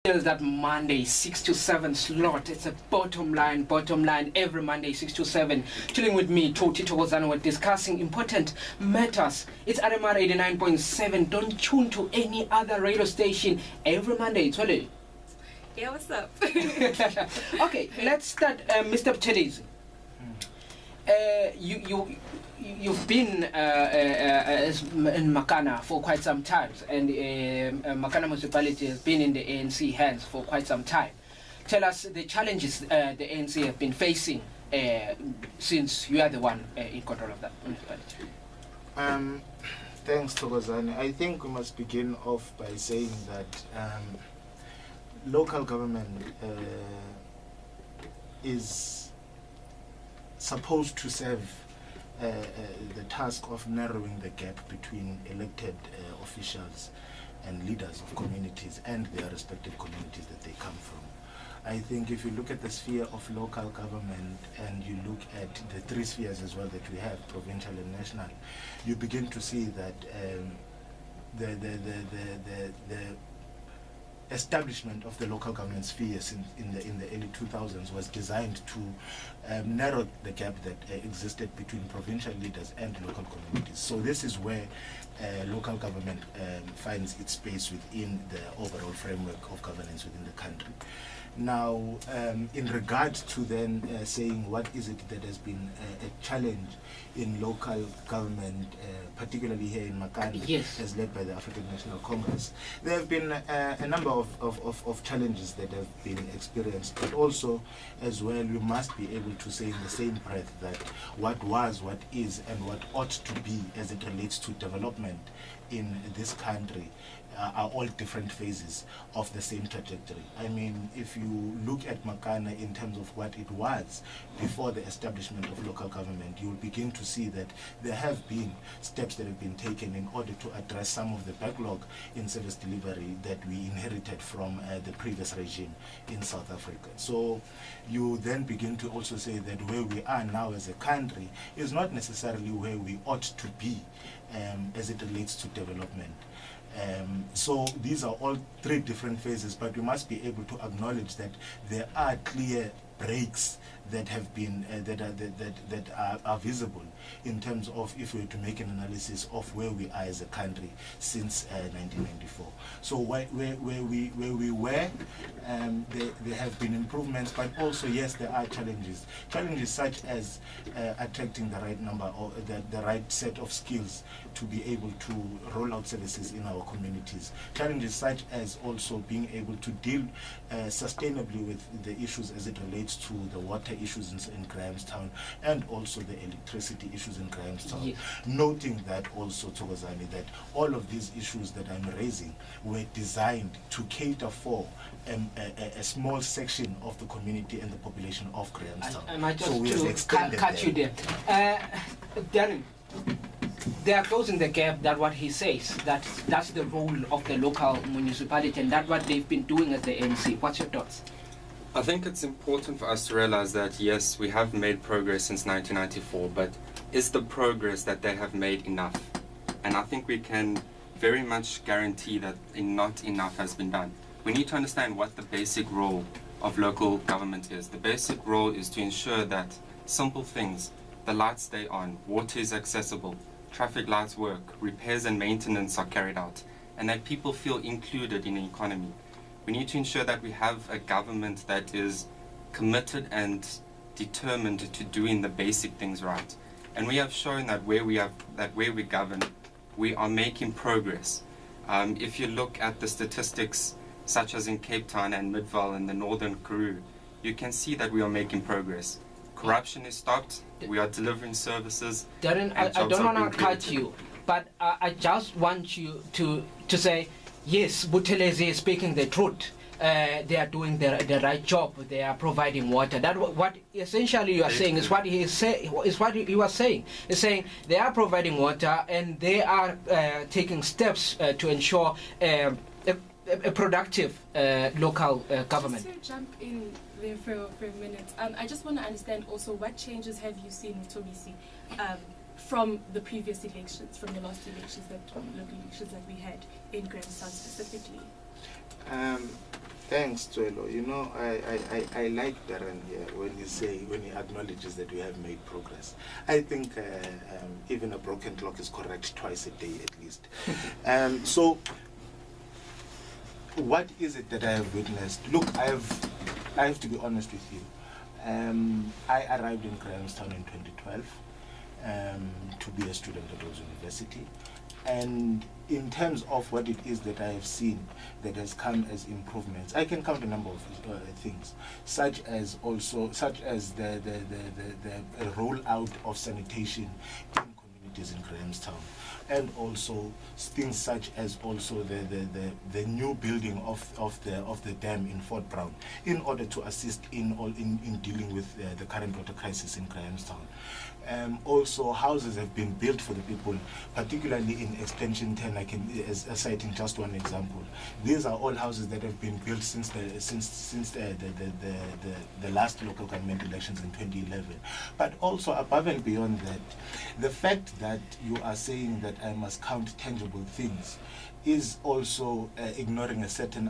That Monday 6 to 7 slot. It's a bottom line every Monday 6 to 7. Chilling with me, Toti Tokozano. We're discussing important matters. It's RMR 89.7. Don't tune to any other radio station every Monday. It's really. Yeah, what's up? Okay, let's start, Mr. Buthelezi. You've been in Makana for quite some time, and Makana municipality has been in the ANC hands for quite some time. Tell us the challenges the ANC have been facing since you are the one in control of that municipality. Thanks, Thokozane. I think we must begin off by saying that local government is supposed to serve the task of narrowing the gap between elected officials and leaders of communities and their respective communities that they come from. I think if you look at the sphere of local government and you look at the three spheres as well that we have, provincial and national, you begin to see that the establishment of the local government sphere in the early 2000s was designed to narrow the gap that existed between provincial leaders and local communities. So this is where local government finds its space within the overall framework of governance within the country. Now, in regards to then saying what is it that has been a challenge in local government, particularly here in Makana, yes, as led by the African National Congress, there have been a number of challenges that have been experienced, but also as well we must be able to say in the same breath that what was, what is, and what ought to be as it relates to development in this country are all different phases of the same trajectory. I mean, if you look at Makana in terms of what it was before the establishment of local government, you'll begin to see that there have been steps that have been taken in order to address some of the backlog in service delivery that we inherited from the previous regime in South Africa. So you then begin to also say that where we are now as a country is not necessarily where we ought to be as it relates to development. So these are all three different phases, but we must be able to acknowledge that there are clear breaks that have been that are visible in terms of if we were to make an analysis of where we are as a country since 1994. So where we were, there have been improvements, but also yes, there are challenges such as attracting the right number or the right set of skills to be able to roll out services in our communities. Challenges such as also being able to deal sustainably with the issues as it relates to the water issues in Grahamstown and also the electricity issues in Grahamstown. Yes. Noting that also, Thokozane, that all of these issues that I'm raising were designed to cater for a small section of the community and the population of Grahamstown. I might just so we have extended cut you there. Darren, they are closing the gap. That's what he says. That's the role of the local municipality, and that's what they've been doing as the ANC. What's your thoughts? I think it's important for us to realize that yes, we have made progress since 1994, but is the progress that they have made enough? And I think we can very much guarantee that not enough has been done. We need to understand what the basic role of local government is. The basic role is to ensure that simple things, the lights stay on, water is accessible, traffic lights work, repairs and maintenance are carried out, and that people feel included in the economy. We need to ensure that we have a government that is committed and determined to doing the basic things right. And we have shown that where we govern, we are making progress. If you look at the statistics, such as in Cape Town and Midvale and the Northern Karoo, you can see that we are making progress. Corruption is stopped, we are delivering services. Darren, I don't want to cut you, but I just want you to say, yes, Buthelezi is speaking the truth. They are doing the right job. They are providing water. That what essentially you are saying is what he was saying. He's saying they are providing water and they are taking steps to ensure a productive local government. Just to jump in there for a minute, I just want to understand also what changes have you seen, Tobisi, from the previous elections, from the last elections, local elections that we had in Grahamstown specifically? Thanks, Twelo. You know, I like Darren here when he acknowledges that we have made progress. I think even a broken clock is correct twice a day at least. So, what is it that I have witnessed? Look, I have to be honest with you. I arrived in Grahamstown in 2012 to be a student at Rhodes University. And in terms of what it is that I have seen that has come as improvements, I can count a number of things, such as the rollout of sanitation in communities in Grahamstown, and also things such as also the new building of the dam in Fort Brown, in order to assist in dealing with the current water crisis in Grahamstown. Also, houses have been built for the people, particularly in Extension 10. I can, as citing just one example, these are all houses that have been built since the last local government elections in 2011. But also, above and beyond that, the fact that you are saying that I must count tangible things is also ignoring a certain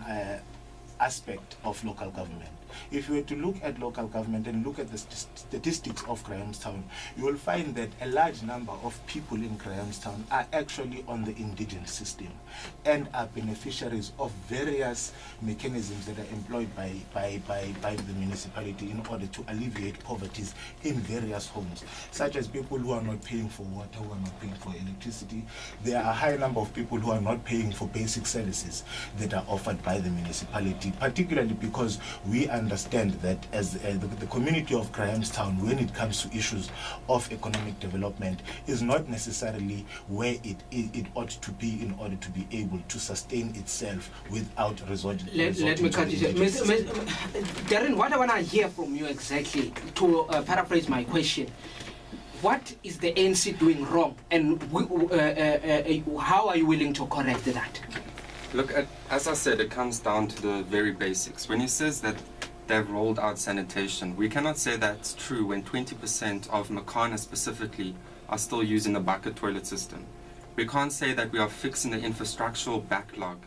aspect of local government. If you were to look at local government and look at the statistics of Grahamstown, you will find that a large number of people in Grahamstown are actually on the indigent system and are beneficiaries of various mechanisms that are employed by the municipality in order to alleviate poverty in various homes, such as people who are not paying for water, who are not paying for electricity. There are a high number of people who are not paying for basic services that are offered by the municipality, particularly because we understand that as the community of Grahamstown, when it comes to issues of economic development, is not necessarily where it ought to be in order to be able to sustain itself without resorting. Let me cut you. Darren, what I want to hear from you exactly, to paraphrase my question, what is the ANC doing wrong, and how are you willing to correct that? Look, as I said, it comes down to the very basics. When he says that they've rolled out sanitation, we cannot say that's true when 20% of Makana specifically are still using the bucket toilet system. We can't say that we are fixing the infrastructural backlog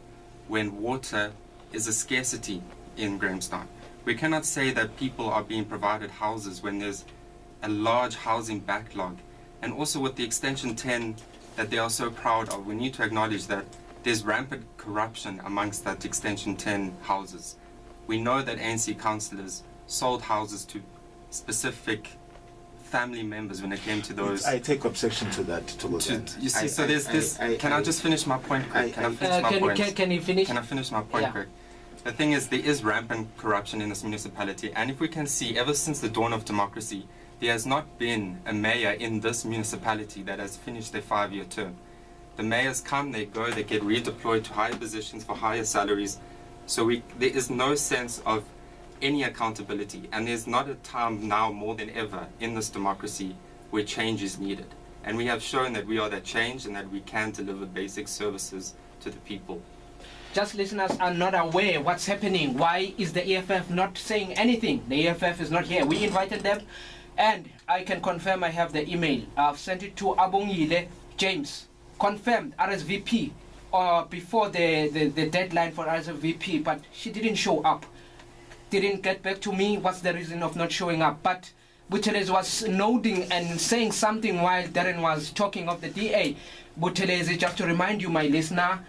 when water is a scarcity in Grahamstown. We cannot say that people are being provided houses when there's a large housing backlog. And also with the Extension 10 that they are so proud of, we need to acknowledge that there's rampant corruption amongst that Extension 10 houses. We know that ANC councillors sold houses to specific family members when it came to those. I take objection to that. You see, so there's this. Can I just finish my point quick? Can I finish my point? Can you finish? Can I finish my point quick? The thing is, there is rampant corruption in this municipality, and if we can see, ever since the dawn of democracy, there has not been a mayor in this municipality that has finished their 5-year term. The mayors come, they go, they get redeployed to higher positions for higher salaries. So there is no sense of any accountability, and there's not a time now more than ever in this democracy where change is needed. And we have shown that we are that change and that we can deliver basic services to the people. Just listeners are not aware what's happening. Why is the EFF not saying anything? The EFF is not here. We invited them, and I can confirm I have the email. I've sent it to Abongile James, confirmed RSVP. Before the deadline for RSVP, but she didn't show up. Didn't get back to me. What's the reason of not showing up? But Buthelezi was nodding and saying something while Darren was talking of the DA. Buthelezi, just to remind you, my listener,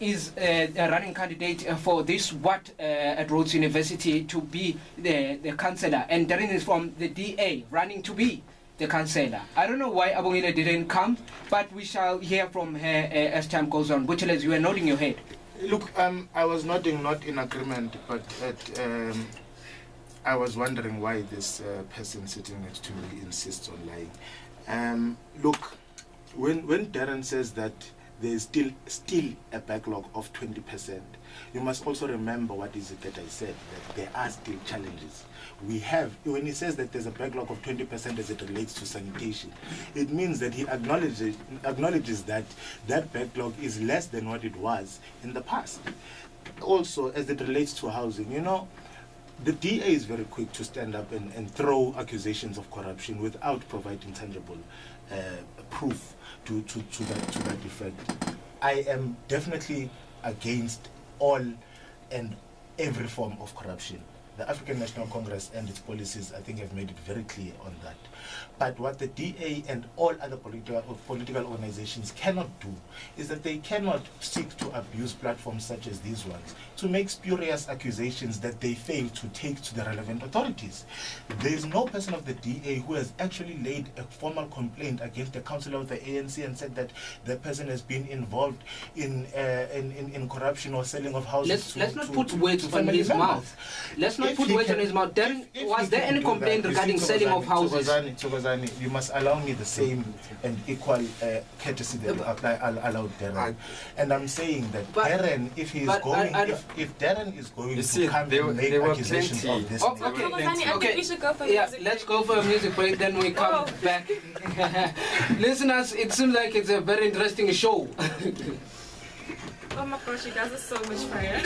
is a running candidate for this at Rhodes University to be the councillor, and Darren is from the DA running to be the councillor. I don't know why Abongile didn't come, but we shall hear from her as time goes on. Buthelezi, you were nodding your head. Look, I was nodding, not in agreement, but I was wondering why this person sitting next to me insists on lying. Look, when Darren says that there is still a backlog of 20%, you must also remember what is it that I said, that there are still challenges. We have, when he says that there's a backlog of 20% as it relates to sanitation, it means that he acknowledges that that backlog is less than what it was in the past. Also, as it relates to housing, you know, the DA is very quick to stand up and throw accusations of corruption without providing tangible proof to that effect. I am definitely against all and every form of corruption. The African National Congress and its policies, I think, have made it very clear on that. But what the DA and all other political organizations cannot do is that they cannot seek to abuse platforms such as these ones to make spurious accusations that they fail to take to the relevant authorities. There is no person of the DA who has actually laid a formal complaint against the councillor of the ANC and said that the person has been involved in corruption or selling of houses. Let's not put words on his mouth. Let's not put words on his mouth. Then, was there any complaint regarding selling of houses? Togozani, you must allow me the same and equal courtesy that I allowed Darren. And I'm saying that Darren, if he is going, if Darren is going to come and make accusations of this nature. I think we should go for yeah, music let's break. go for a music break, then we come back. Listeners, it seems like it's a very interesting show. Oh my gosh, you guys are so much fire.